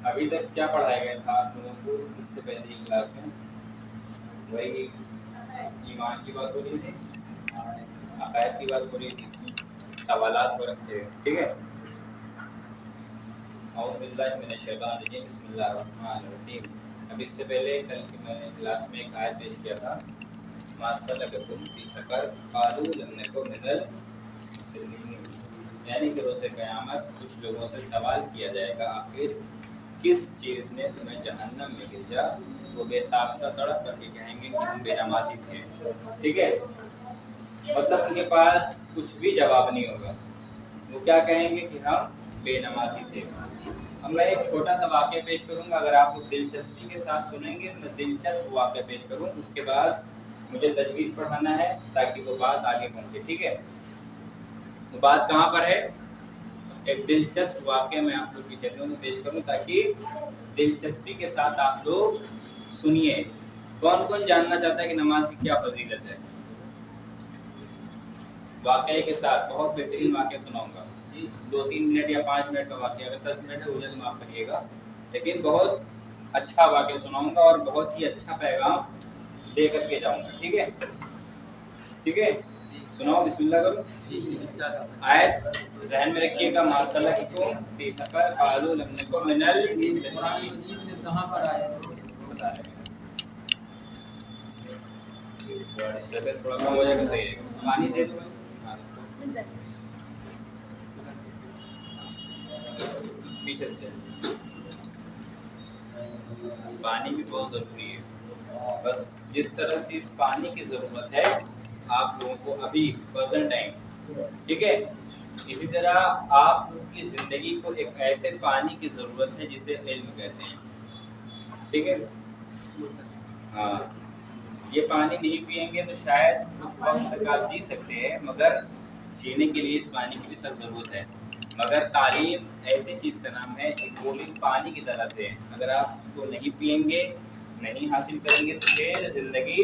ابھی تک کیا پڑھایا گیا تھا آپ لوگوں کو اس سے پہلے کی کلاس میں؟ وہی ایمان کی بات ہو رہی تھی، عقائد کی بات ہو رہی تھی، سوالات ہو رکھے ہیں، ٹھیک ہے۔ اعوذ باللہ من الشیطان الرجیم، بسم اللہ الرحمن الرحیم۔ اب اس سے پہلے کل کی میں نے کلاس میں ایک آیت پیش کیا تھا، ما سلککم فی سقر قالوا لم نک من المصلین، یعنی کہ روز قیامت کچھ لوگوں سے سوال کیا جائے گا آخر کس چیز نے تمہیں جہنم میں بھیجا، وہ بے ساختہ تڑپ کر کے کہیں گے کہ ہم بے نمازی تھے، ٹھیک ہے۔ مطلب ان کے پاس کچھ بھی جواب نہیں ہوگا، وہ کیا کہیں گے کہ ہم بے نمازی تھے۔ اب میں ایک چھوٹا سا واقعہ پیش کروں گا، اگر آپ دلچسپی کے ساتھ سنیں گے تو دلچسپ واقعہ پیش کروں، اس کے بعد مجھے تجوید پڑھانا ہے تاکہ وہ بات آگے پہنچے، ٹھیک ہے۔ تو بات کہاں پر ہے؟ ایک دلچسپ واقعہ میں آپ لوگ کی خدمت میں پیش کروں تاکہ دلچسپی کے ساتھ آپ لوگ سنیے۔ کون کون جاننا چاہتا ہے کہ نماز کی کیا فضیلت ہے؟ واقعے کے ساتھ بہت بہترین واقعہ سناؤں گا، 2-3 منٹ یا 5 منٹ کا واقعہ، اگر 10 منٹ ہے مجھے معاف کریے گا، لیکن بہت اچھا واقعہ سناؤں گا اور بہت ہی اچھا پیغام دے کر کے جاؤں گا، ٹھیک ہے ٹھیک ہے۔ سناؤ، بسم اللہ کرو۔ آیت ذہن میں رکھیے گا، ما سلککم فی سقر قالوا لم نک من المصلین، قرآن مجید میں کہاں پر آیا ہے بتا رہے ہیں۔ تھوڑا کم ہو جائے گا، صحیح ہے، پانی دے دو، پیچھے سے پانی بھی بہت ضروری ہے، بس جس طرح سے اس پانی کی ضرورت ہے آپ لوگوں کو ابھی پریزنٹ ٹائم، ٹھیک ہے، اسی طرح آپ لوگوں کی زندگی کو ایک ایسے پانی کی ضرورت ہے جسے علم کہتے ہیں، ٹھیک ہے۔ ہاں، یہ پانی نہیں پیئیں گے تو شاید اس وقت تک آپ جی سکتے ہیں، مگر جینے کے لیے اس پانی کی بھی سخت ضرورت ہے۔ مگر تعلیم ایسی چیز کا نام ہے کہ وہ بھی پانی کی طرح سے ہے، اگر آپ اس کو نہیں پئیں گے، نہیں حاصل کریں گے تو پھر زندگی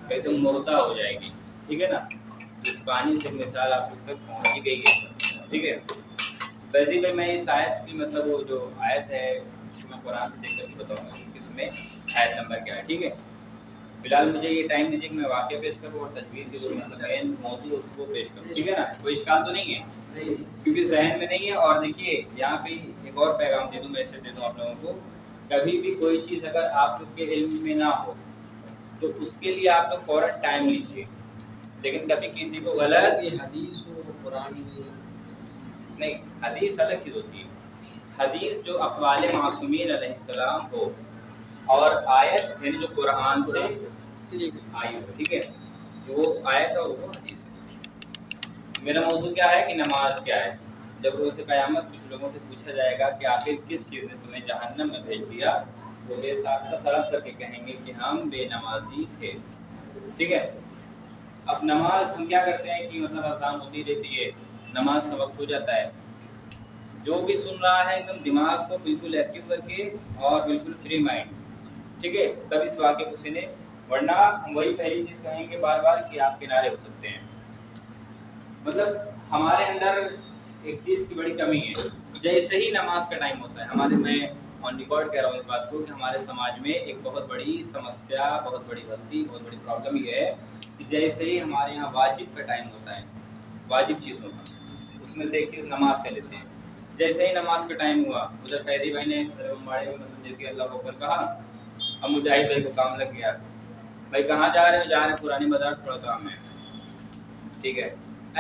ایک دم مردہ ہو جائے گی، ٹھیک ہے نا۔ اس پانی سے مثال آپ تک پہنچ ہی گئی ہے، ٹھیک ہے۔ ویسے بھی میں اس آیت کی مطلب وہ جو آیت ہے میں قرآن سے دیکھ کر کے بتاؤں گا کہ اس میں آیت نمبر کیا ہے، ٹھیک ہے۔ فی الحال مجھے یہ ٹائم دیجیے کہ میں واقعہ پیش کروں اور تجوید کی جو مطلب مین موضوع اس کو پیش کروں، ٹھیک ہے نا۔ کوئی اشکال تو نہیں ہے کیونکہ ذہن میں نہیں ہے۔ اور دیکھیے یہاں پہ ایک اور پیغام دے دوں، میں اسے دے دوں آپ لوگوں کو، کبھی بھی کوئی چیز اگر آپ لوگ کے علم میں نہ ہو تو اس کے لیے آپ لوگ فوراً ٹائم لیجیے، لیکن کبھی کسی کو غلط یہ حدیث و قرآن میں نہیں، حدیث الگ چیز ہوتی ہے۔ حدیث جو اقوال معصومین علیہ السلام ہو، اور آیت یعنی جو قرآن سے آئی ہو، ٹھیک ہے، وہ آیت اور وہ حدیث ہے۔ میرا موضوع کیا ہے کہ نماز کیا ہے۔ جب روز قیامت کچھ لوگوں سے پوچھا جائے گا کہ آخر کس چیز نے تمہیں جہنم میں بھیج دیا، وہ بے ساختہ تڑپ کر کے کہیں گے کہ ہم بے نمازی تھے، ٹھیک ہے۔ اب نماز ہم کیا کرتے ہیں کہ مطلب اذان ہوتی رہتی ہے، نماز کا وقت ہو جاتا ہے، جو بھی سن رہا ہے ایک دم دماغ کو بالکل ایکٹیو کر کے اور بالکل فری مائنڈ، ٹھیک ہے، تب اس واقعے کو سنے، ورنہ ہم وہی پہلی چیز کہیں گے بار بار کہ آپ کنارے ہو سکتے ہیں۔ مطلب ہمارے اندر ایک چیز کی بڑی کمی ہے، جیسے ہی نماز کا ٹائم ہوتا ہے ہمارے، میں آن ریکارڈ کہہ رہا ہوں اس بات کو، کہ ہمارے سماج میں ایک بہت بڑی سمسیا، بہت بڑی غلطی، بہت بڑی پرابلم یہ ہے کہ جیسے ہی ہمارے یہاں واجب کا ٹائم ہوتا ہے، واجب چیزوں کا، اس میں سے ایک چیز نماز کہہ لیتے ہیں، جیسے ہی نماز کا ٹائم ہوا، ادھر فیضی بھائی نے بمباڑے میں مطلب جیسے اللہ اکبر کہا، اب مجاہد بھائی کو کام لگ گیا، بھائی کہاں جا رہے ہو؟ جا رہے ہیں پرانی بازار، تھوڑا کام ہے، ٹھیک ہے۔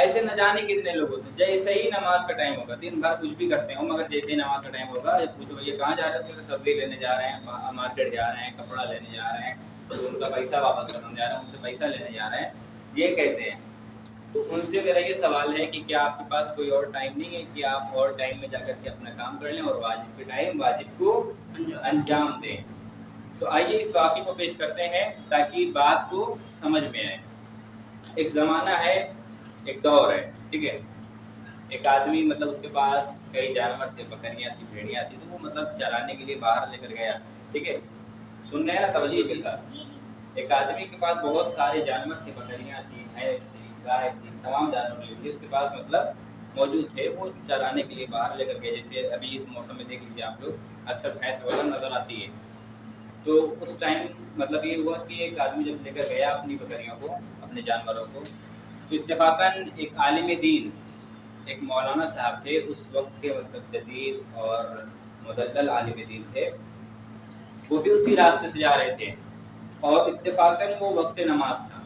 ایسے نہ جانے کتنے لوگ ہوتے ہیں، جیسے ہی نماز کا ٹائم ہوگا، دن بھر کچھ بھی کرتے ہوں، مگر جیسے ہی نماز کا ٹائم ہوگا پوچھو یہ کہاں جا رہے ہیں؟ سبزی لینے جا رہے ہیں، مارکیٹ جا رہے ہیں، کپڑا لینے جا رہے ہیں، تو ان کا پیسہ واپس کرنے جا رہے ہیں، ان سے پیسہ لینے جا رہے ہیں، یہ کہتے ہیں۔ تو ان سے میرا یہ سوال ہے کہ کیا آپ کے پاس کوئی اور ٹائم نہیں ہے کہ آپ اور ٹائم میں جا کر کے اپنا کام کر لیں اور واجب کے ٹائم واجب کو انجام دیں؟ تو آئیے اس واقعے کو پیش کرتے ہیں تاکہ بات کو سمجھ میں آئے۔ ایک زمانہ ہے، ایک دور ہے، ٹھیک ہے۔ ایک آدمی مطلب اس کے پاس کئی جانور تھے، بکریاں تھی، بھیڑیاں تھی، تو وہ مطلب چرانے کے لیے باہر لے کر گیا، ٹھیک ہے، سن رہے ہیں نا توجہ کے ساتھ۔ ایک آدمی کے پاس بہت سارے جانور تھے، بکریاں تھی، بھینس تھی، گائے تھی، تمام جانور تھے اس کے پاس، مطلب موجود تھے وہ چرانے کے لیے باہر لے کر گئے. جیسے ابھی اس موسم میں دیکھ لیجیے آپ لوگ اکثر بھینس وغیرہ نظر آتی ہے. تو اس ٹائم مطلب یہ ہوا کہ ایک آدمی جب لے کر گیا اپنی بکریوں کو اپنے جانوروں کو تو اتفاقاً ایک عالم دین ایک مولانا صاحب تھے اس وقت کے مطلب جدید اور مدلل عالم دین تھے. وہ بھی اسی راستے سے جا رہے تھے اور اتفاقاً وہ وقت نماز تھا.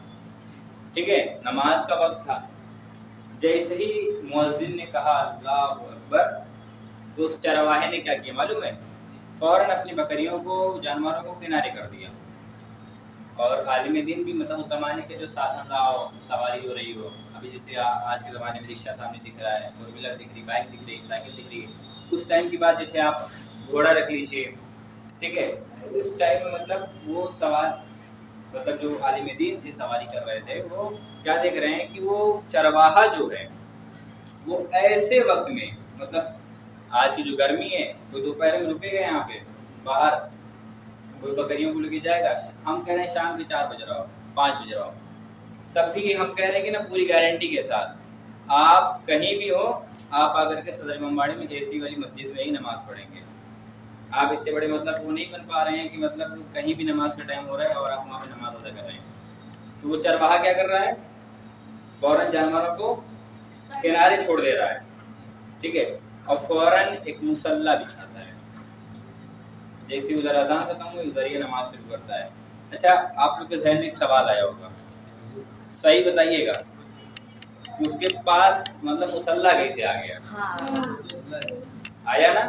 ٹھیک ہے, نماز کا وقت تھا. جیسے ہی مؤذن نے کہا اللہ اکبر تو اس چرواہے نے کیا کیا معلوم ہے, فوراً اپنی بکریوں کو جانوروں کو کنارے کر دیا. اور عالم دین بھی مطلب اس زمانے کے جو سادھن رہا ہو, سواری ہو رہی ہو, ابھی جیسے آج کے زمانے میں رکشہ سامنے دکھ رہا ہے, فور ویلر دکھ رہی, بائک دکھ رہی, سائیکل دکھ رہی ہے. اس ٹائم کی بات جیسے آپ گھوڑا رکھ لیجیے, ٹھیک ہے, اس ٹائم میں مطلب وہ سوار مطلب جو عالم دین تھے سواری کر رہے تھے وہ کیا دیکھ رہے ہیں کہ وہ چرواہا جو ہے وہ ایسے وقت میں مطلب آج کی جو گرمی ہے وہ دوپہر میں رکے گا یہاں پہ باہر کوئی بکریوں کو لے کے جائے گا. ہم کہہ رہے ہیں شام کے 4 بج رہا ہو 5 بج رہا ہو, تب بھی ہم کہہ رہے ہیں کہ نا پوری گارنٹی کے ساتھ آپ کہیں بھی ہو آپ آ کر کے صدر امام میں اے سی والی مسجد میں ہی نماز پڑھیں گے. آپ اتنے بڑے مطلب وہ نہیں بن پا رہے ہیں کہ مطلب کہیں بھی نماز کا ٹائم ہو رہا ہے اور آپ وہاں پہ نماز ادا کر رہے ہیں. تو وہ چرواہا کیا کر رہا ہے, فوراً جانوروں کو کنارے چھوڑ دے رہا ہے, ٹھیک ہے, اور فوراً ایک مصلی بچھاتا ہے. جیسے ادھر اذان ختم ہوئی ادھر یہ نماز شروع کرتا ہے. اچھا آپ لوگ کے ذہن میں ایک سوال آیا ہوگا, صحیح بتائیے گا کہ اس کے پاس مطلب مصلی کیسے آ گیا؟ آیا نا,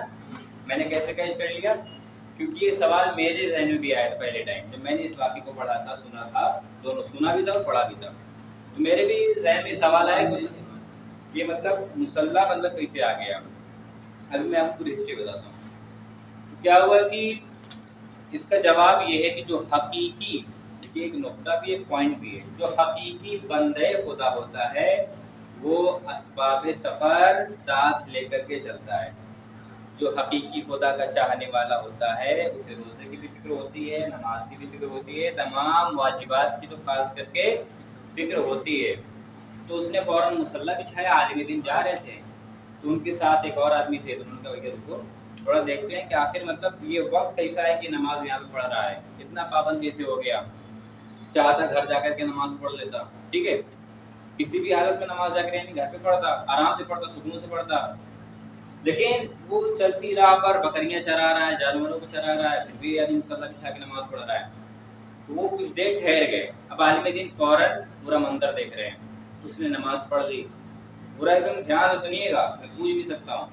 میں نے کیسے کیچ کر لیا؟ کیونکہ یہ سوال میرے ذہن میں بھی آیا تھا پہلے ٹائم جب میں نے اس واقعے کو پڑھا تھا, سنا تھا, دونوں سنا بھی تھا اور پڑھا بھی تھا. تو میرے بھی ذہن میں سوال آیا کہ یہ مطلب مصلی مطلب کیسے آ گیا. ابھی میں آپ کو ہسٹری بتاتا ہوں. کیا ہوا کہ اس کا جواب یہ ہے کہ جو حقیقی ایک نقطہ بھی ایک پوائنٹ بھی ہے, جو حقیقی بندے خدا ہوتا ہے وہ اسباب سفر ساتھ لے کر کے چلتا ہے. جو حقیقی خدا کا چاہنے والا ہوتا ہے اسے روزے کی بھی فکر ہوتی ہے, نماز کی بھی فکر ہوتی ہے, تمام واجبات کی تو خاص کر کے فکر ہوتی ہے. تو اس نے فوراً مصلی بچھایا, عالم دین جا رہے تھے تو ان کے ساتھ ایک اور آدمی تھے, تو ان کا وغیرہ رکو تھوڑا دیکھتے ہیں کہ آخر مطلب یہ وقت ایسا ہے کہ نماز یہاں پہ پڑھ رہا ہے, اتنا پابند کیسے ہو گیا. چاہتا گھر جا کر کے نماز پڑھ لیتا, ٹھیک ہے, کسی بھی حالت میں نماز جا کر یعنی گھر پہ پڑھتا, آرام سے پڑھتا, سکون سے پڑھتا. لیکن وہ چلتی راہ پر بکریاں چرا رہا ہے, جانوروں کو چرا رہا ہے, پھر بھی آدمی مصلی بچھا کے نماز پڑھ رہا ہے. تو وہ کچھ دیر ٹھہر گئے. اب عالم دین فوراً پورا منظر دیکھ رہے ہیں, اس نے نماز پڑھ لی. پورا ایک دم دھیان سے سنیے گا, میں پوچھ بھی سکتا ہوں.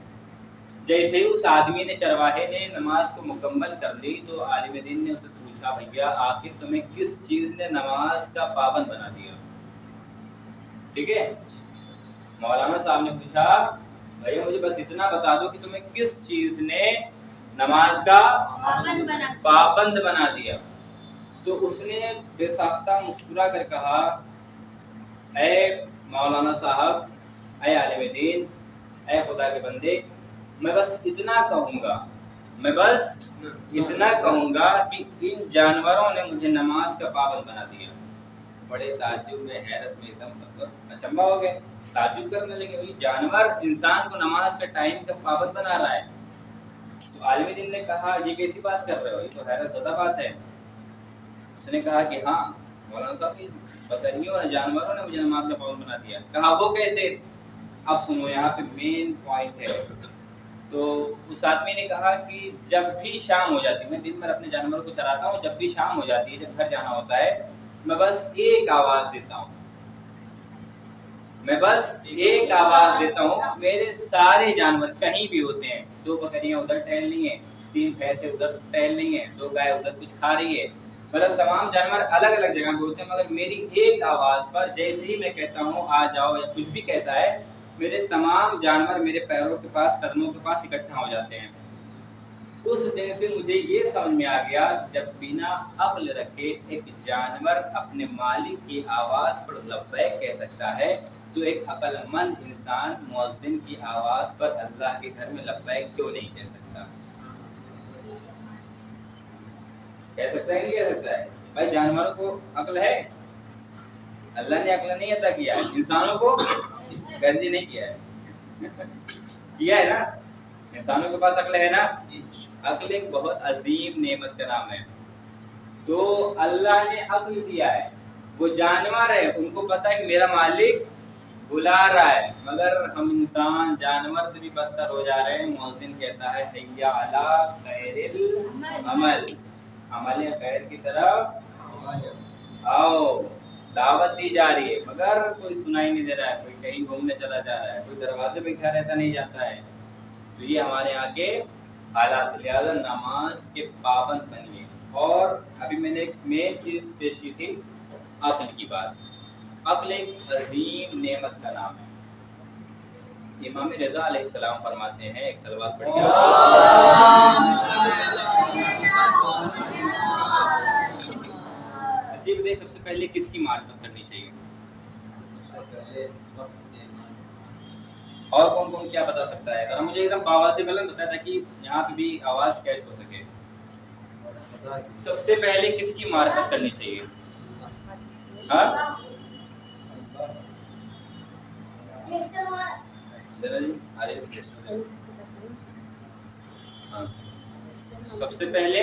جیسے ہی اس آدمی نے چرواہے نے نماز کو مکمل کر لی تو عالم دین نے اسے پوچھا بھیا آخر تمہیں کس چیز نے نماز کا پابند بنا دیا. ٹھیک ہے, مولانا صاحب نے پوچھا بھیا مجھے بس اتنا بتا دو کہ تمہیں کس چیز نے نماز کا پابند بنا دیا. تو اس نے بے ساختہ مسکرا کر کہا اے مولانا صاحب, اے عالم دین, اے خدا کے بندے, میں بس اتنا کہوں گا کہ ان جانوروں نے مجھے نماز کا پابند بنا دیا. بڑے تعجب میں حیرت میں ایک دم مطلب اچنبھا ہو گئے, تعجب کرنے لگے, وہی جانور انسان کو نماز کا ٹائم کا پابند بنا رہا ہے. تو عالم دین نے کہا یہ کیسی بات کر رہے ہو, یہ تو حیرت زدہ بات ہے. اس نے کہا کہ ہاں مولانا صاحب کی بکریوں اور جانوروں نے مجھے نماز کا پابند بنا دیا. کہا وہ کیسے؟ اب سنو یہاں پہ مین پوائنٹ ہے. تو اس آدمی نے کہا کہ جب بھی شام ہو جاتی ہے, میں دن بھر اپنے جانوروں کو چراتا ہوں, جب بھی شام ہو جاتی ہے, جب گھر جانا ہوتا ہے, میں بس ایک آواز دیتا ہوں, میرے سارے جانور کہیں بھی ہوتے ہیں, 2 بکریاں ادھر ٹہل رہی ہیں, 3 بھینسیں ادھر ٹہل رہی ہیں, 2 گائے ادھر کچھ کھا رہی ہے, مطلب تمام جانور الگ الگ جگہ پہ ہوتے ہیں, مگر میری ایک آواز پر جیسے ہی میں کہتا ہوں آ جاؤ یا کچھ بھی کہتا ہے, میرے تمام جانور میرے پیروں کے پاس, قدموں کے پاس اکٹھا ہو جاتے ہیں. اس دن سے مجھے یہ سمجھ میں آ گیا جب بنا عقل رکھے ایک جانور اپنے مالک کی آواز پر لبیک کہہ سکتا ہے تو ایک عقل مند انسان مؤذن کی آواز پر اللہ کے گھر میں لبیک کیوں نہیں کہہ سکتا؟ کہہ سکتا ہے نہیں کہہ سکتا ہے؟ بھائی جانوروں کو عقل ہے, اللہ نے عقل نہیں عطا کیا, انسانوں کو غلطی نہیں کیا ہے. किया है ना, इंसानों के पास अक्ल है ना। अक्ल एक बहुत अजीम नेमत का नाम है। तो अल्लाह ने अक्ल दिया है, वो जानवर है, उनको पता है कि मेरा मालिक बुला रहा है, मगर हम इंसान जानवर से भी बदतर हो जा रहे हैं। मुअज्जिन कहता है हैया अला खैरिल अमल, अमल खैर की तरफ आओ, दावत दी जा रही है, मगर कोई सुनाई नहीं दे रहा है, कोई कहीं घूमने चला जा रहा है, कोई दरवाजे पे खड़ा रहता नहीं जाता है। तो ये हमारे यहाँ के हालात, लिहाजा नमाज के पाबंद बनिए। और अभी मैंने एक मेन चीज़ पेश की थी, अक्ल की बात। अक्ल एक अजीम नेमत का नाम है। इमाम रज़ा अलैहिस्सलाम फरमाते हैं, एक सलवात पढ़िए। अच्छी बताइए, सबसे पहले किसकी मार्फत करनी चाहिए? सबसे पहले वक्त के ईमान। और कौन कौन क्या बता सकता है? अगर मुझे एकदम आवाज़ से गलत बताया था कि यहाँ पे भी आवाज़ कैच हो सके। सबसे पहले किसकी मार्फत करनी चाहिए? हाँ जरा जी, आगे हाँ। सबसे पहले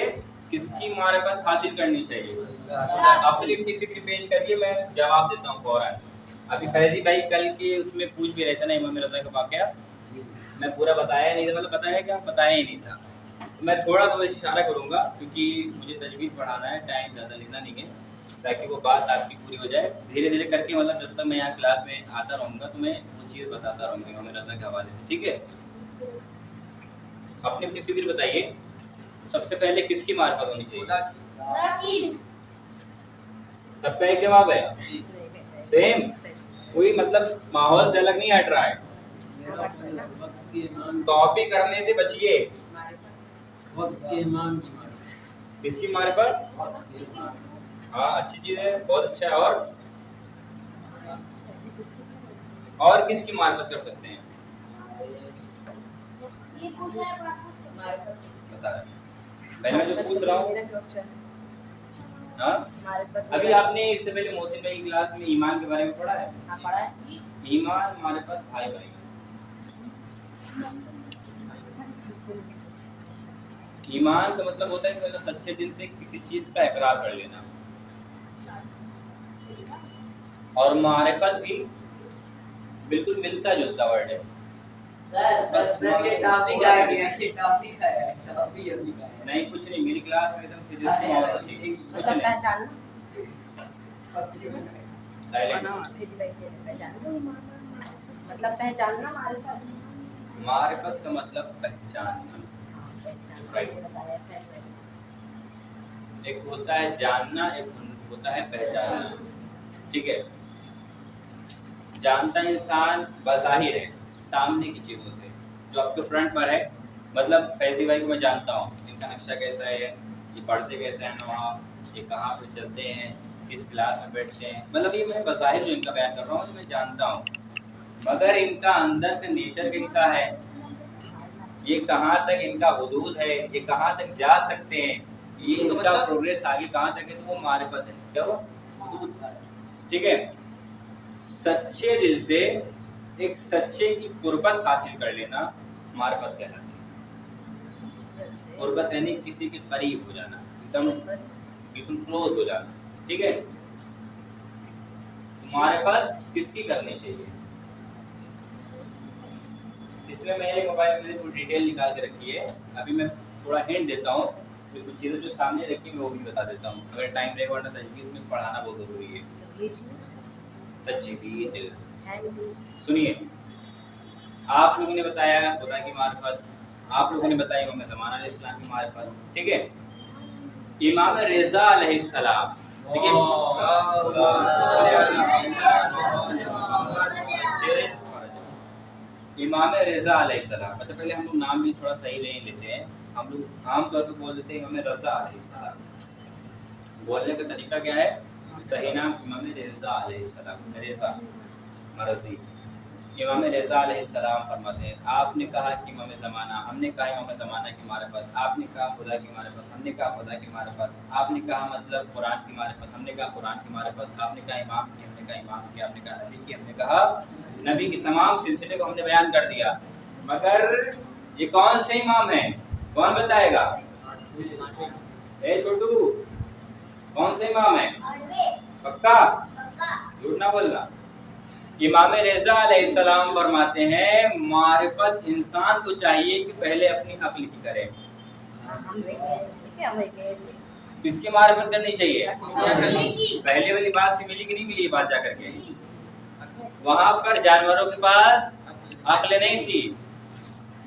किसकी मार्फत हासिल करनी चाहिए? अपनी फिक्र पेश करिए, मैं जवाब देता हूँ फौरन। अभी फैजी भाई कल के उसमें पूछ भी रहे थे ना इमाम रज़ा का वाक़या, मैं पूरा बताया नहीं था, मतलब बताया क्या, बताया ही नहीं था। मैं थोड़ा थोड़ा इशारा करूँगा क्योंकि मुझे तजवीज़ पढ़ाना है, टाइम ज़्यादा लेना नहीं है, ताकि वो बात आपकी पूरी हो जाए। धीरे धीरे करके, मतलब जब तक मैं यहाँ क्लास में आता रहूँगा तो मैं वो चीज़ बताता रहूँगा इमाम रज़ा के हवाले से, ठीक है। अपनी अपनी फिक्र बताइए, सबसे पहले किसकी मार्फत होनी चाहिए? सबका एक जवाब है, सेम, कोई मतलब माहौल से अलग नहीं हट रहा है। वक्त के ईमान, कॉपी करने से बचिए। वक्त के ईमान की मार्फत। किसकी मार्फत? वक्त के ईमान। हाँ अच्छी चीज है, बहुत अच्छा है। और किसकी मार्फत कर सकते हैं? बता रहे पहले मैं जो पूछ रहा हूँ। हाँ अभी आपने इससे पहले मोहसिन भाई की क्लास में ईमान के बारे में पढ़ा है? हाँ पढ़ा है। ईमान हमारे पास भाई भाई, ईमान का मतलब होता है कि मतलब सच्चे दिल से किसी चीज का इकरार कर लेना। और मारिफत भी बिल्कुल मिलता जुलता वर्ड है। बस ये टॉपिक आ गया, ये टॉपिक है, टॉपिक अभी का है। नहीं कुछ नहीं, मेरी क्लास में एकदम सीरियस माहौल चाहिए, कुछ मतलब नहीं। पहचानना, मतलब पहचानना मारिफत का मतलब पहचानना। एक होता है जानना, एक होता है पहचानना, ठीक है। जानता इंसान बज़ाहिर है, सामने की चीज़ों से, जो आपके फ्रंट पर है। मतलब फैजी भाई को मैं जानता हूँ, इनका नक्शा कैसा है, ये पढ़ते कैसे हैं वहाँ, ये कहाँ पे चलते हैं, किस क्लास में बैठते हैं, मतलब ये मैं बज़ाहिर जो इनका बयान कर रहा हूँ, मैं जानता हूँ। मगर इनका अंदर का नेचर कैसा है, ये कहाँ तक इनका हुदूद है, ये कहाँ तक जा सकते हैं, ये इनका प्रोग्रेस आगे कहाँ तक है, तो वो मारिफत है। क्या वो हुदूद, ठीक है। सच्चे दिल से एक सच्चे की कुर्बत हासिल कर लेना मारिफत कहलाती है। कुर्बत यानी किसी के करीब हो जाना, एकदम बिल्कुल क्लोज हो जाना, ठीक है। मारिफत किसकी करनी चाहिए? इसमें मैंने मोबाइल में थोड़ी डिटेल निकाल के रखी है, अभी मैं थोड़ा हिंट देता हूँ, तो कुछ चीज़ें जो सामने रखी मैं वो भी बता देता हूँ, अगर टाइम रहेगा, वरना तजवीज़ में पढ़ाना बहुत ज़रूरी है। तजवीज़ सुनिए, आप लोगों ने बताया खुदा की मारिफत, आप लोगों ने बताया इमाम ज़मान अलैहिस्सलाम की मारिफत, ठीक है। इमाम रज़ा अलैहिस्सलाम, ठीक है। इमाम रज़ा अलैहिस्सलाम, अच्छा पहले हम लोग नाम भी थोड़ा सही नहीं लेते हैं, हम लोग आमतौर पर बोल देते हैं इमाम रज़ा अलैहिस्सलाम। बोलने का तरीका क्या है? सही नाम इमाम रज़ा अलैहिस्सलाम, रज़ा मरज़ी। इमाम रज़ा अलैहिस्सलाम फरमाते हैं, आपने कहा कि इमाम ज़माना, हमने कहा इमाम ज़माना की मारिफत, आपने कहा खुदा की मारिफत, हमने कहा खुदा की मारिफत, आपने कहा मतलब कुरान की मारिफत, हमने कहा कुरान की मारिफत, आपने कहा इमाम की, हमने कहा इमाम की, आपने कहा नबी की, हमने कहा नबी के तमाम सिलसिले को हमने बयान कर दिया, मगर ये कौन से इमाम हैं, कौन बताएगा? ए छोटू, कौन से इमाम है? पक्का झूठ ना बोलना। इमाम रज़ा अलैहिस्सलाम फरमाते हैं मारिफत इंसान को चाहिए कि पहले अपनी अक्ल की करे। किसकी मारिफत करनी चाहिए? पहले वाली बात से मिली कि नहीं मिली ये बात जा करके? वहां पर जानवरों के पास अक्ल नहीं थी,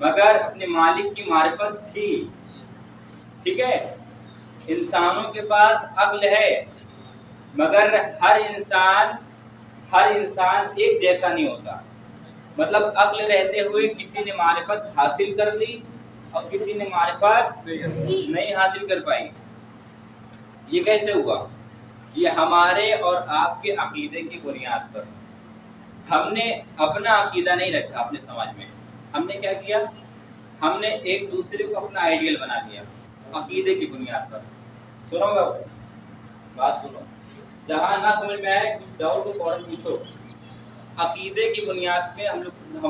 मगर अपने मालिक की मारिफत थी। ठीक है, इंसानों के पास अक्ल है, मगर हर इंसान एक जैसा नहीं होता। मतलब अक्ल रहते हुए किसी ने मारिफत हासिल कर ली और किसी ने मारिफत नहीं हासिल कर पाई। ये कैसे हुआ? ये हमारे और आपके अकीदे की बुनियाद पर। हमने अपना अकीदा नहीं रखा अपने समाज में। हमने क्या किया? हमने एक दूसरे को अपना आइडियल बना लिया अकीदे की बुनियाद पर। सुनो बात सुनो, जहाँ ना समझ में आए कुछ डाउट तो फौरन पूछो। अकीदे की बुनियाद पे हम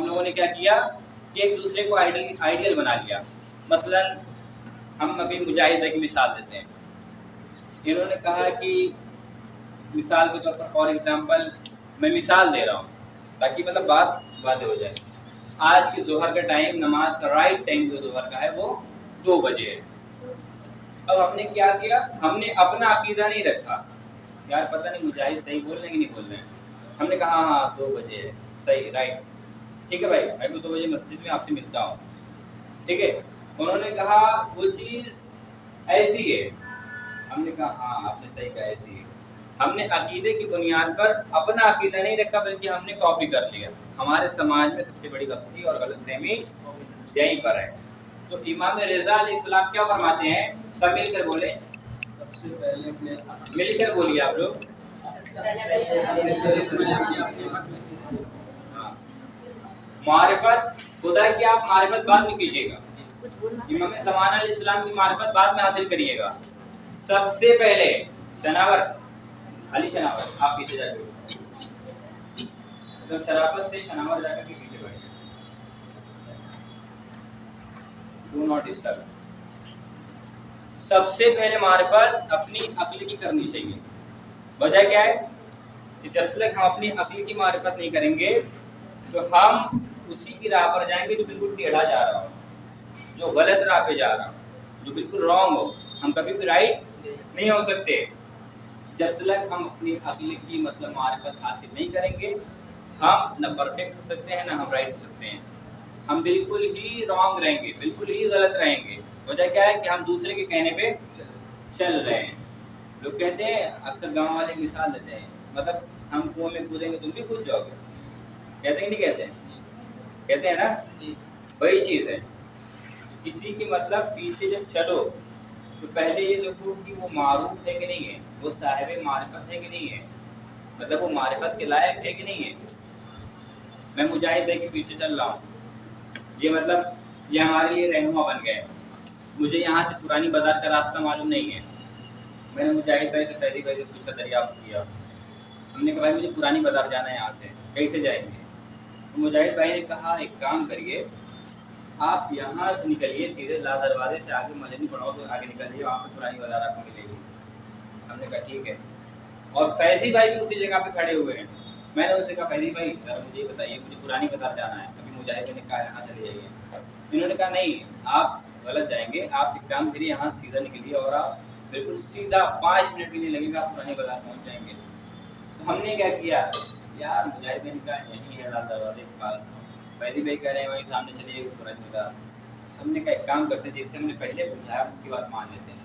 लोगों ने क्या किया कि एक दूसरे को आइडियल बना लिया। मसलन हम अभी मुजाहिद की मिसाल देते हैं। इन्होंने कहा कि मिसाल के तौर पर, फॉर एग्जांपल मैं मिसाल दे रहा हूँ ताकि मतलब बात वादे हो जाए। आज की जोहर का टाइम, नमाज का राइट टाइम जो जोहर का है वो 2 बजे है। अब हमने क्या किया? हमने अपना अकीदा नहीं रखा, यार पता नहीं मुजाहिद सही बोल रहे हैं कि नहीं बोल रहे हैं। हमने कहा हाँ 2 बजे है, सही, राइट, ठीक है भाई, मैं भी 2 बजे मस्जिद में आपसे मिलता हूँ। ठीक है, उन्होंने कहा वो चीज़ ऐसी है। हमने कहा हाँ आपने सही कहा, ऐसी है। हमने अकीदे की बुनियाद पर अपना अकीदा नहीं रखा, बल्कि हमने कॉपी कर लिया। हमारे समाज में सबसे बड़ी गलती और गलतफहमी यहीं पर है। तो इमाम रज़ा अलैहिस्सलाम क्या फरमाते हैं? सब मिलकर बोले, सबसे पहले अपने मिलकर बोलिए आप लोग। हाँ, मारिफत खुदा की आप मारिफत बाद में कीजिएगा। इमाम ज़मान अलैहिस्सलाम की मारिफत बाद में हासिल करिएगा। सबसे पहले शनावर अली, शनावर आप पीछे जाके, तो शराफत से शनावर जाकर के पीछे बैठिए, डू नॉट डिस्टर्ब। सबसे पहले मारिफत अपनी अक्ल की करनी चाहिए। वजह क्या है कि जब तक हम अपनी अक्ल की मारिफत नहीं करेंगे तो हम उसी की राह पर जाएंगे जो बिल्कुल टेढ़ा जा रहा हो, जो गलत राह पे जा रहा हो, जो बिल्कुल रॉन्ग हो। हम कभी भी राइट नहीं हो सकते। जब तक हम अपनी अक्ल की मतलब मारिफत हासिल नहीं करेंगे, हम न परफेक्ट हो सकते हैं, न हम राइट हो सकते हैं। हम बिल्कुल ही रॉन्ग रहेंगे, बिल्कुल ही गलत रहेंगे। वजह क्या है कि हम दूसरे के कहने पे चल रहे हैं। लोग कहते हैं, अक्सर गांव वाले मिसाल देते हैं, मतलब हम कुएं में कूदेंगे तुम भी कूद जाओगे, कहते हैं नहीं कहते हैं? कहते हैं ना, वही चीज़ है। किसी की मतलब पीछे जब चलो तो पहले ये देखो कि वो मारूफ है कि नहीं है, वो साहिब मारिफत है कि नहीं है, मतलब वो मारिफत के लायक है कि नहीं है। मैं मुजाहिद भाई के पीछे चल रहा हूँ, ये मतलब ये हमारे लिए रहनुमा बन गए। मुझे यहाँ से पुरानी बाजार का रास्ता मालूम नहीं है। मैंने मुजाहिद भाई से, फैदी भाई से पूछा, दरियाफ्त किया। हमने कहा भाई मुझे पुरानी बाजार जाना है, यहाँ से कैसे जाएंगे? तो मुजाहिद भाई ने कहा एक काम करिए, आप यहाँ से निकलिए सीधे ला दरवाजे से आगे, मदनी पड़ाव तो आगे निकलिए, वहाँ पर पुरानी बाजार आपको मिलेगी। हमने कहा ठीक है। और फैजी भाई भी उसी जगह पे खड़े हुए हैं। मैंने उनसे कहा फैजी भाई जरा मुझे बताइए, मुझे पुरानी बाजार जाना है। अभी मुजाहिद ने कहा यहाँ चले जाइए। इन्होंने कहा नहीं, आप गलत जाएंगे, आप एक काम करिए, यहाँ सीधा निकलिए और आप बिल्कुल सीधा 5 मिनट भी नहीं लगेगा, आप पुरानी बाजार पहुँच जाएंगे। तो हमने क्या किया, यार मुजाहिद ने कहा यहीं है लाल दरवाजे के पास, फैदी भाई कह रहे हैं वहीं सामने चलिए पुरानी बाजार। हमने कहा एक काम करते हैं, जिससे हमने पहले पूछा है उसकी बात मान लेते हैं।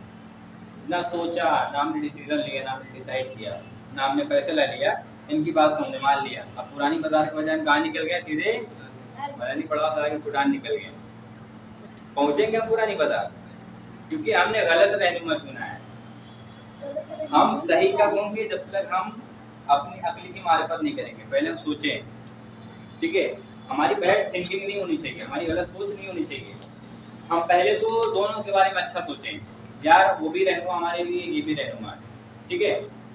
ना सोचा, ना हमने डिसीजन लिया, ना हमने डिसाइड किया, ना हमने फैसला लिया, इनकी बात को हमने मान लिया। अब पुरानी बाजार के बजाय हम कहाँ निकल गए, सीधे मदनी पड़ाव से आगे पुरान निकल गए। पहुँचेंगे हम पुरानी बाजार, क्योंकि हमने गलत रहनुमा चुना है। हम सही कब होंगे जब तक हम अपनी अक्ल की मारिफत नहीं करेंगे। पहले हम सोचें, ठीक है, हमारी बैड थिंकिंग नहीं होनी चाहिए, हमारी गलत सोच नहीं होनी चाहिए। हम पहले तो दोनों के बारे में अच्छा सोचें, यार वो भी रहनुमा हमारे लिए, ये भी रहनुमा है, ठीक है,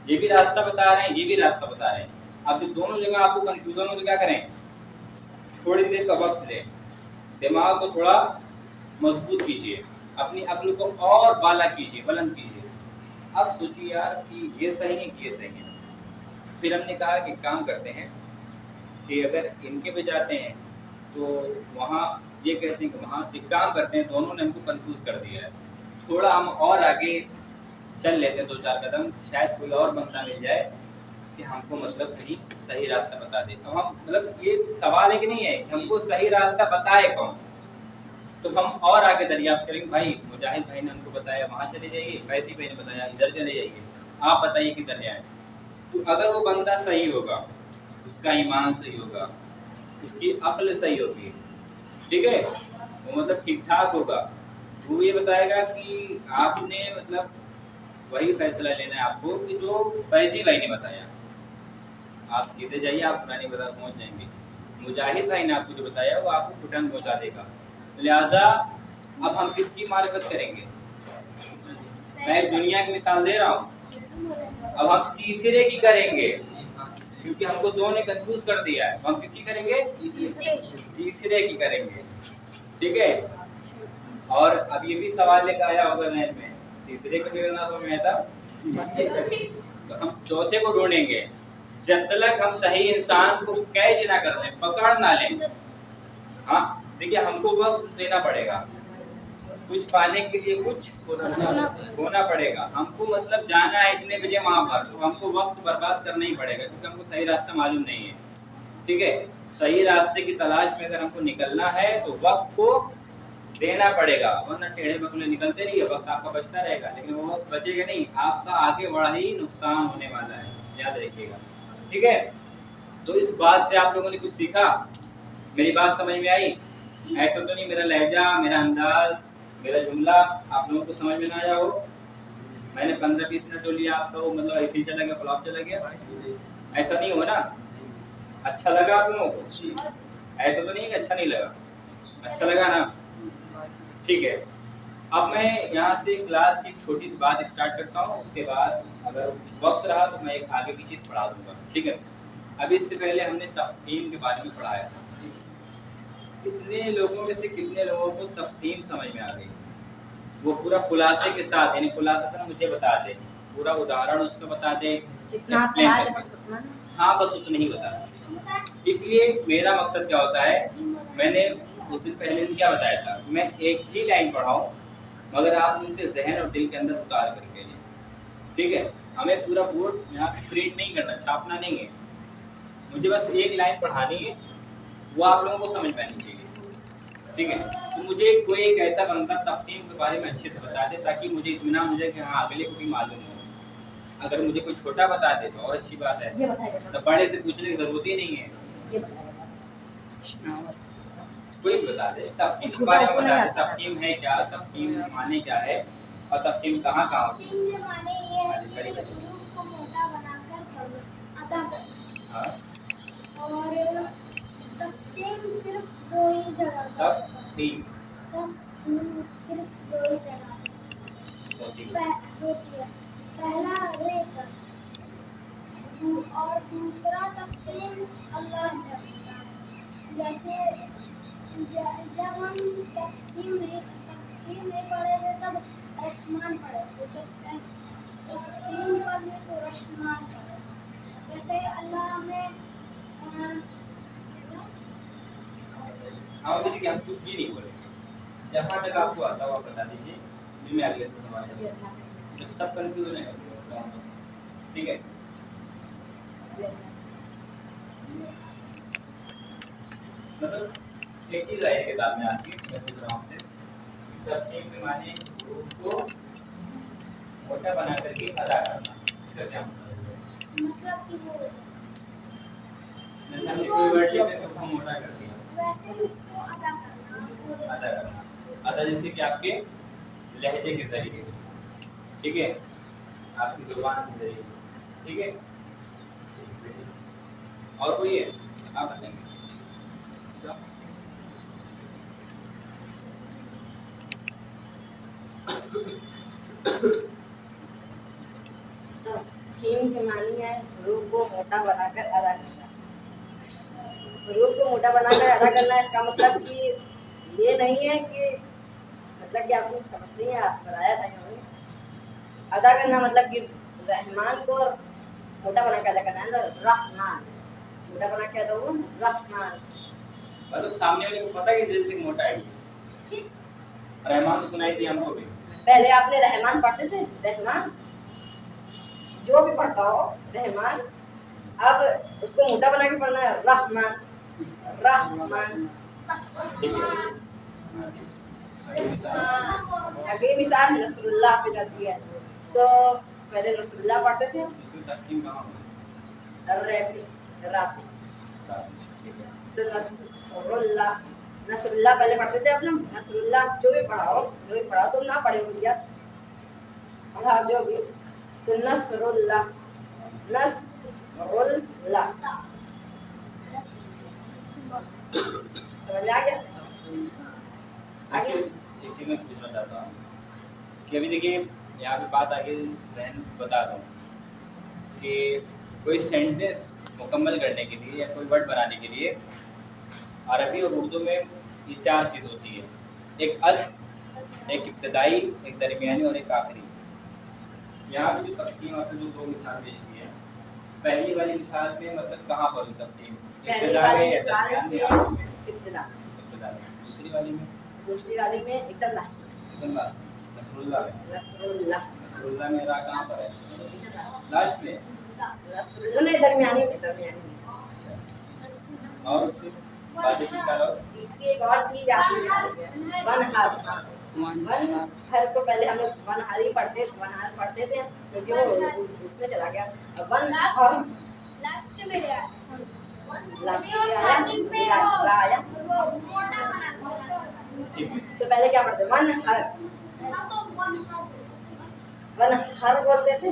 ये भी रास्ता बता रहे हैं, ये भी रास्ता बता रहे हैं। अब जब दोनों जगह आपको कंफ्यूजन हो तो क्या करें, थोड़ी देर का वक्त लें, दिमाग को थोड़ा मजबूत कीजिए, अपनी अक्ल को और बाला कीजिए, बुलंद कीजिए। अब सोचिए यार कि ये सही है कि ये सही है। फिर हमने कहा कि काम करते हैं कि अगर इनके पे जाते हैं तो वहाँ ये कहते हैं कि वहाँ एक काम करते हैं, दोनों ने हमको कंफ्यूज कर दिया है, थोड़ा हम और आगे चल लेते हैं 2-4 कदम, शायद कोई और बंदा मिल जाए कि हमको मतलब कहीं सही रास्ता बता दे। तो हम मतलब ये सवाल है कि नहीं है कि हमको सही रास्ता बताए कौन, तो हम और आगे दरियाफ्त करेंगे। भाई मुजाहिद भाई ने हमको बताया वहाँ चले जाइए, फैजी भाई ने बताया इधर चले जाइए, आप बताइए किधर जाएं। तो अगर वो बंदा सही होगा, उसका ईमान सही होगा, उसकी अक्ल सही होगी, ठीक है, वो मतलब ठीक ठाक होगा, वो ये बताएगा कि आपने मतलब वही फैसला लेना है आपको कि जो फैजी भाई ने बताया। आप सीधे जाइए, आप पुरानी बाजार पहुंच जाएंगे। मुजाहिद भाई ने आपको जो बताया वो आपको घुटन पहुंचा देगा। लिहाजा अब हम किसकी मारिफत करेंगे? मैं एक दुनिया की मिसाल दे रहा हूँ, अब हम तीसरे की करेंगे क्योंकि हमको दो ने कंफ्यूज कर दिया है। हम किसकी करेंगे? तीसरे की करेंगे, ठीक है। और अब ये भी सवाल लेकर आया होगा जहन में, तीसरे को ढूंढना तो मैं था, तो हम चौथे को ढूंढेंगे जब तक हम सही इंसान को कैच ना कर लें, पकड़ ना लें। हाँ देखिए, हमको वक्त देना पड़ेगा, कुछ पाने के लिए कुछ होना पड़ेगा। हमको मतलब जाना है इतने बजे वहां पर, तो हमको वक्त बर्बाद करना ही पड़ेगा क्योंकि हमको सही रास्ता मालूम नहीं है, ठीक है। सही रास्ते की तलाश में अगर हमको निकलना है तो वक्त को देना पड़ेगा, वरना टेढ़े बकुले निकलते रहिए, वक्त आपका बचता रहेगा, लेकिन वो वक्त बचेगा नहीं, आपका आगे बड़ा ही नुकसान होने वाला है, याद रखिएगा, ठीक है। तो इस बात से आप लोगों ने कुछ सीखा? मेरी बात समझ में आई? ऐसा तो नहीं मेरा लहजा, मेरा अंदाज, मेरा जुमला आप लोगों को समझ में ना आया हो? मैंने 15-20 मिनट जो लिया आपका वो मतलब ऐसे ही चला गया, फ्लॉप चला गया, ऐसा नहीं हो ना? अच्छा लगा आप लोगों को? ऐसा तो नहीं कि अच्छा नहीं लगा, अच्छा लगा ना? ठीक है। अब मैं यहाँ से क्लास की छोटी सी बात स्टार्ट करता हूँ, उसके बाद अगर वक्त रहा तो मैं एक आगे की चीज़ पढ़ा दूंगा, ठीक है। अभी इससे पहले हमने तफ़हीम के बारे में पढ़ाया था। कितने लोगों में से कितने लोगों को तफ़हीम समझ में आ गई? वो पूरा खुलासे के साथ, यानी खुलासा था मुझे बता दे, पूरा उदाहरण उसका बता दे, हाँ बस उतना ही बता। इसलिए मेरा मकसद क्या होता है, मैंने उस दिन पहले दिन क्या बताया था, मैं एक ही लाइन पढ़ाऊँ मगर आप उनके जहन और दिल के अंदर उतार करके लिए, ठीक है। हमें पूरा बोर्ड यहाँ पे प्रिंट नहीं करना, छापना नहीं है, मुझे बस एक लाइन पढ़ानी है, वो आप लोगों को समझ में आनी चाहिए, ठीक है। तो मुझे कोई एक ऐसा बंदा तफ़हीम के बारे में अच्छे से बता दे ताकि मुझे इत्मीनान हो जाए कि हाँ अगले को भी मालूम हो। अगर मुझे कोई छोटा बता दे तो और अच्छी बात है, तो बड़े से पूछने की जरूरत ही नहीं है, कोई बता दे तफ़हीम के बारे में, बता दे तफ़हीम है क्या, तफ़हीम माने क्या है और तफ़हीम कहाँ होती है। तफ़हीम माने ये है कि हुरूफ को मोटा बनाकर अदा करना, और तफ़हीम सिर्फ दो ही जगह तफ़हीम सिर्फ दो ही जगह होती है, पहला रेत और दूसरा तफ़हीम अल्लाह ने। जैसे जब हम तफ़हीम नहीं पढ़े थे तब रहमान पढ़े थे, जब तफ़हीम पढ़े तो रहमान पढ़े। जैसे अल्लाह में हाँ देखिए हम कुछ भी नहीं बोलेंगे, जहाँ तक आपको आता हो आप बता दीजिए, फिर मैं अगले से सवाल करूँगा, जब सब कंफ्यूजन है, ठीक है। मतलब एक चीज आई किताब में आपकी, मैं पूछ रहा हूँ आपसे, तफ़हीम के माने हुरूफ को मोटा बना करके अदा करना, इसका क्या मतलब कि वो जैसे हमने कोई वर्ड लिखे तो उसको मोटा कर दिया, वैसे ही इसको अदा करना, अदा जैसे कि आपके लहजे के जरिए, ठीक है, आपकी जुबान के जरिए, ठीक है। और कोई है आप बताएंगे? तफ़हीम के मानी है रूह को मोटा बनाकर अदा करना। حروف کو موٹا بنا کر ادا کرنا اس کا مطلب کہ یہ نہیں ہے کہ مطلب کہ آپ کو سمجھتے ہیں آپ بتایا تھا انہوں نے ادا کرنا مطلب کہ رحمان کو موٹا بنا کے ادا کرنا ہے رحمان موٹا بنا کے ادا ہو رحمان مطلب سامنے والے کو پتہ ہے کہ دل موٹا ہے رحمان سنائی تھی ہم کو بھی پہلے آپ نے رحمان پڑھتے تھے رحمان جو بھی پڑھتا ہو رحمان اب اس کو موٹا بنا کے پڑھنا ہے رحمان رحمان ٹھیک ہے اگلی مثال نصر اللہ پہ کرتی ہے تو پہلے نصر اللہ پڑھتے تھے اس میں تقسیم کہاں ہوگی ریپی راپی ٹھیک ہے تو نصر اللہ پہلے پڑھتے تھے اپنا نصر اللہ جو بھی پڑھاؤ تم نہ پڑھے ہو بھیا پڑھاؤ جو بھی تو نصر اللہ سمجھ میں آ گیا آگے ایک چیز میں پوچھنا چاہتا ہوں کہ ابھی دیکھیے یہاں پہ بات آگے ذہن بتا دوں کہ کوئی سینٹینس مکمل کرنے کے لیے یا کوئی ورڈ بنانے کے لیے عربی اور اردو میں یہ چار چیز ہوتی ہے ایک اصل ایک ابتدائی ایک درمیانی اور ایک آخری یہاں پہ جو تقسیم آپ نے جو دو مثال پیش کی ہے پہلی والی مثال میں مطلب کہاں پر تقسیم پہلی والی مثال میں آخری میں ابتدا ابتدا میں دوسری والی میں ایک دم لاسٹ ایک دم لاسٹ نصر اللہ میں نصر اللہ میں را کہاں پر ہے لاسٹ میں نصر اللہ میں درمیانی میں اور اس کے بعد ایک مثال اور تیسری ایک اور تھی آپ نے ون ہر کو پہلے ہم لوگ ون ہر ہی پڑھتے تھے کیونکہ وہ اس میں چلا گیا ون ہر لاسٹ میں گیا لاسٹ میں آیا ٹھیک ہے تو پہلے کیا پڑھتے ون ہر بولتے تھے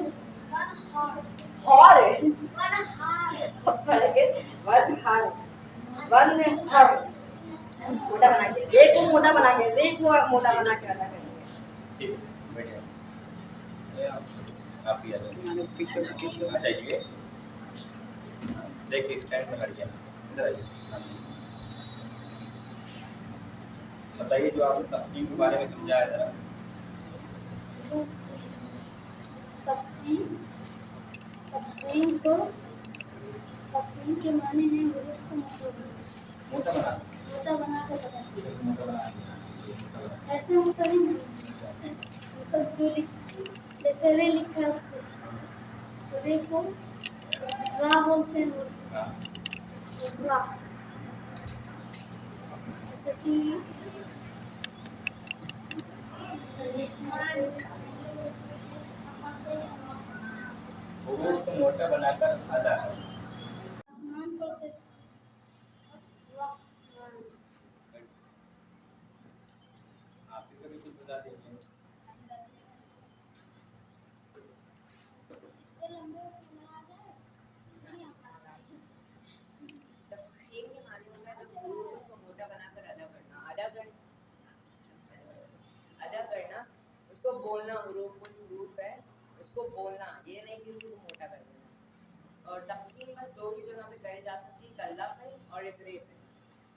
ہار پڑھ کے ون ہر موٹا بنا کے ری کو موٹا بنا کے ادا کریں گے ٹھیک ہے بڑھیا آپ ہی آ جائیں پیچھے جائیے دیکھیے اسٹینڈ میں ہٹ گیا ادھر آئیے سامنے بتائیے جو آپ نے تقسیم کے بارے میں سمجھایا ذرا تقسیم کے معنی میں حروف کو موٹا بنا موٹا بنا کر بتایا موٹا بنا ایسے موٹا نہیں مطلب جو جیسے رے لکھا ہے اس پہ تو رے کو را بولتے ہیں را جیسے کہ حروف کو موٹا بنا کر ادا کرنا رحمان پڑھتے آپ کو کبھی کچھ بتا دیتے ہیں تفخیم کے معنی ہوتا ہے جب حروف کو موٹا بنا کر ادا کرنا ادا کرنا اس کو بولنا حروف کوئی حروف ہے اس کو بولنا یہ نہیں کہ اس کو موٹا کر دینا اور تفخیم بس دو ہی جگہ پہ کری جا سکتی ہے کلہ پہ اور ایک رے پہ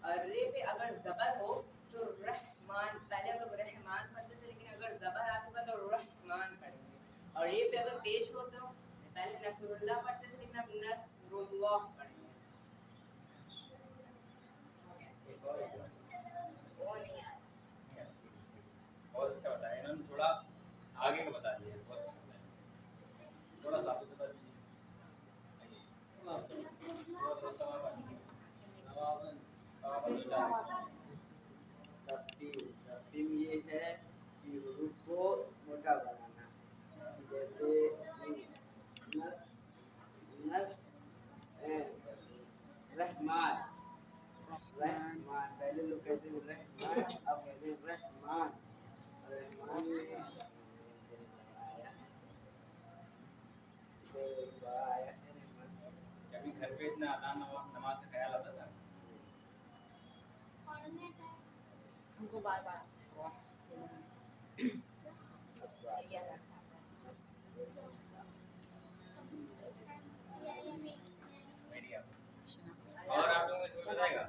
اور رے پہ اگر زبر ہو تو رحمان پہلے ہم لوگ رحمان پڑھتے تھے لیکن اگر زبر آ چکا تو رحمان پڑھیں گے اور رے پہ اگر پیش ہوتے ہو پہلے نصر اللہ پڑھتے تھے لیکن اب نصر اللہ پڑھیں گے وہ نہیں آیا بہت اچھا بتایا انہوں نے تھوڑا آگے کا بتا دیا بہت اچھا بتایا تھوڑا سا بتا تفخیم یہ ہے کہ حروف کو موٹا بنانا جیسے رحمان پہلے لوگ کہتے ہیں رحمان اب کہتے ہیں رحمان رحمان میں بڑا آیا ہے رحمان کبھی گھر پہ اتنا اذان نماز کا خیال آتا تھا ہم کو بار بار اور آپ لوگوں کو سمجھ آئے گا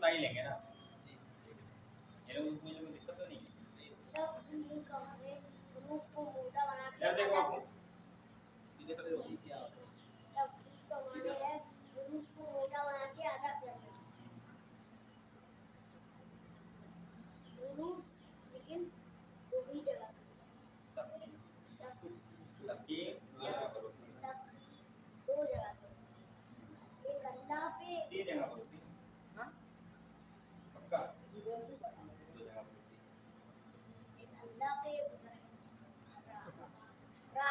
ही लेंगे ना। ये लोग उसमें कोई दिक्कत तो नहीं है। तफकीम का हमें हरूफ को मोटा बना के इधर देखो अदा आपको, करना। इधर देखो। तफकीम का माने है हरूफ को मोटा बना के अदा करना। हरूफ लेकिन दो ही जगह तफकीम तफकीम ये जगह पर होती है, दो जगह पे, एक अल्लाह पे, तीन जगह पर होती है हाँ पक्का, दो दो जगह पर होती है। एक अल्लाह पे रा।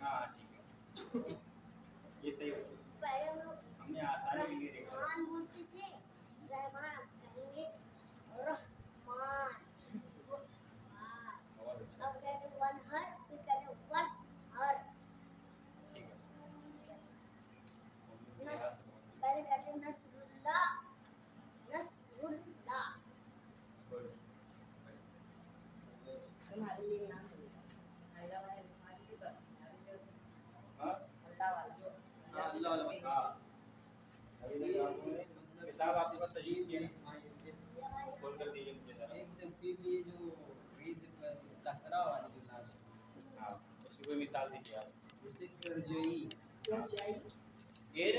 हाँ ठीक है, ये सही होता है। पहले हम लोग हमने आसानी के लिए देखा। रहमान बोलते थे, रहमान कहेंगे रहमान। बहुत अच्छा, अब कहते वन हर, फिर कहते वन हर। ठीक है। पहले कहते नसरुल्लाह, नसरुल्लाह। तुम्हारे लिए नाम है अल्लाह वाला लिखवाने से बस हाँ अल्लाह वाला जो अल्लाह वाला। हाँ, अभी तक आपने किताब आपके पास तजवीज़ की है ना? खोल कर दीजिए मुझे जरा। एक तकफीर ये जो रेज पर कसरा वाली जो लास्ट हाँ, उसकी कोई मिसाल दीजिए आप। जैसे करजई क्या चाहिए एर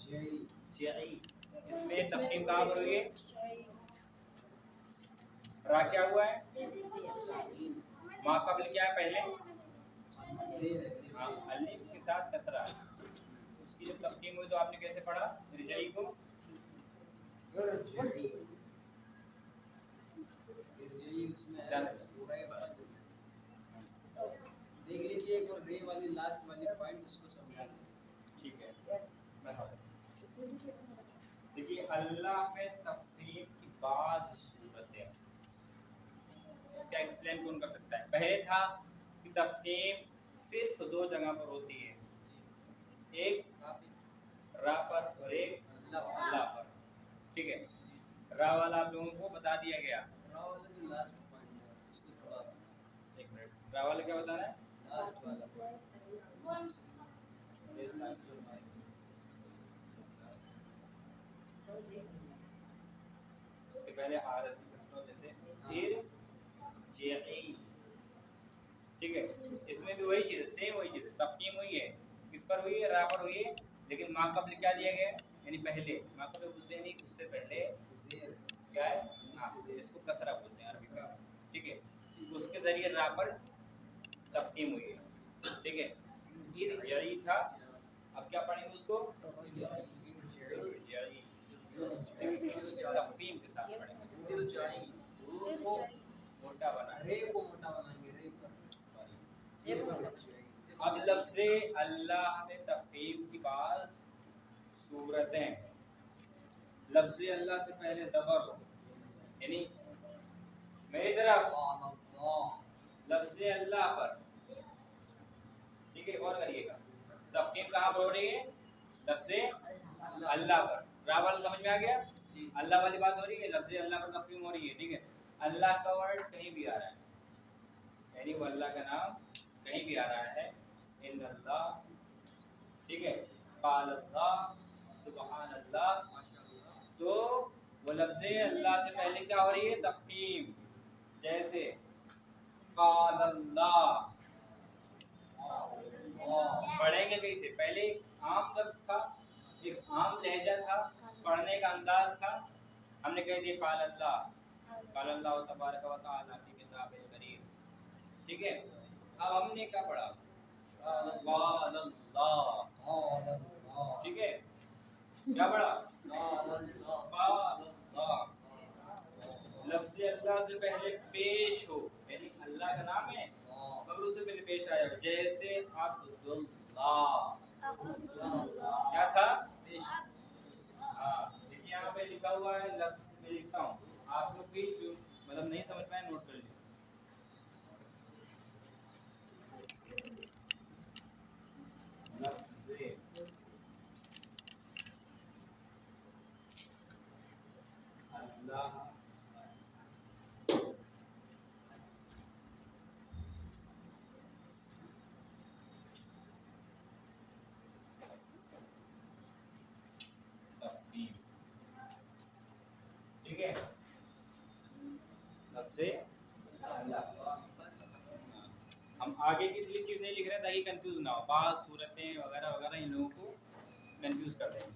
जई जई, इसमें तफकीम कहाँ पर हुई है? चाहिए रा क्या हुआ है? साइन माँ कबल क्या है पहले? जेर हाँ, अलिफ के साथ कसरा है। उसकी जब तफकीम हुई तो आपने कैसे पढ़ा रिजई को? करजई करजई उसमें है पूरा ये पता चल देख लीजिए एक और रे वाली लास्ट वाली पॉइंट उसको समझा दीजिए। ठीक है, मैं देखिए अल्लाह में तफकीम की बाद सूरतें, इसका एक्सप्लेन कौन कर सकता है? पहले था कि तफकीम सिर्फ दो जगह पर होती है, एक रा पर और एक अल्लाह पर। ठीक है, रा वाला आप लोगों को बता दिया गया। रा वाला जो लास्ट पॉइंट है उसको थोड़ा एक मिनट, रा वाला क्या बता रहा है? लास्ट वाला उसके पहले आरसी कसरों जैसे फिर जेई। ठीक है, इसमें भी वही चीज, सेम वही चीज, तफकीम हुई है, किस पर हुई है? रा पर हुई है, लेकिन माँ कबल क्या दिया गया है? यानी पहले माँ कबल बोलते हैं नहीं, उससे पहले जेर क्या है? हाँ, इसको कसरा बोलते हैं अरबी में। ठीक है, उसके जरिए रा पर तफकीम हुई है। ठीक है, फिर जई था, अब क्या पढ़ेंगे उसको? जई तफकीम के साथ पढ़ेंगे। रू को मोटा बना है। रे को मोटा बनाएंगे रे पर अब लफ्ज़े अल्लाह में तफकीम की बाद सूरतें, लफ्ज़े अल्लाह से पहले दबर हो, यानी मेरी तरफ लफ्ज़े अल्लाह पर। ठीक है, और करिएगा, तफकीम कहाँ पर हो रही है? लफ्ज़े अल्लाह पर। रावल समझ में आ गया? अल्लाह वाली बात हो रही है, लफ्ज़े अल्लाह पर तफकीम हो रही है। ठीक है, अल्लाह का वर्ड कहीं भी आ रहा है, यानी वो अल्लाह का नाम कहीं भी आ रहा है, इन्नल्लाह। ठीक है, क़ाल अल्लाह, सुबहान अल्लाह, तो वो लफ्ज़े अल्लाह से पहले क्या हो रही है? तफकीम। जैसे क़ाल अल्लाह, पढ़ेंगे कैसे? पहले एक आम लफ्ज़ था, एक आम लहजा था, पढ़ने का अंदाज था, हमने कह दिया क़ाल अल्लाह, क़ाल अल्लाह तबारक व तआला फी किताबिल करीम। ठीक है, अब हमने क्या पढ़ा? क़ाल अल्लाह। ठीक है, क्या पढ़ा? क़ाल अल्लाह। लफ्ज़ अल्लाह से पहले पेश हो, यानी अल्लाह का नाम है मगर उससे पहले पेश आया, जैसे अब्दुल्लाह। क्या था? हाँ, देखिए यहाँ पे लिखा हुआ है, लफ्ज़ में लिखता हूँ, आप लोग भी जो मतलब नहीं समझ पाए नोट कर लीजिए। लफ्ज़े अल्लाह سے ہم آگے کی اس لیے چیز نہیں لکھ رہے تاکہ کنفیوز نہ ہو، بعض صورتیں وغیرہ وغیرہ ان لوگوں کو کنفیوز کر دیں گے.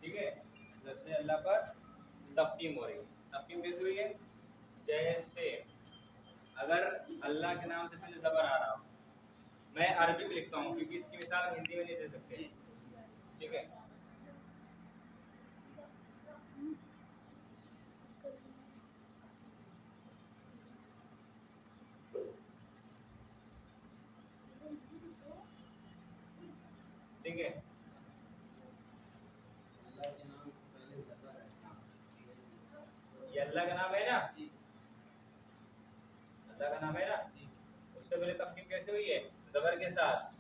ٹھیک ہے، لفظ اللہ پر تفخیم ہو رہی ہے. تفخیم کیسے ہوئی ہے؟ جیسے اگر اللہ کے نام سے پہلے زبر آ رہا ہو، میں عربی میں لکھتا ہوں کیونکہ اس کی مثال ہندی میں نہیں دے سکتے. ٹھیک ہے، ٹھیک ہے، اللہ کے نام سے پہلے زبر ہے. یہ اللہ کا نام ہے نا، اللہ کا نام ہے نا، اس سے پہلے تفخیم کیسے ہوئی ہے؟ زبر کے ساتھ.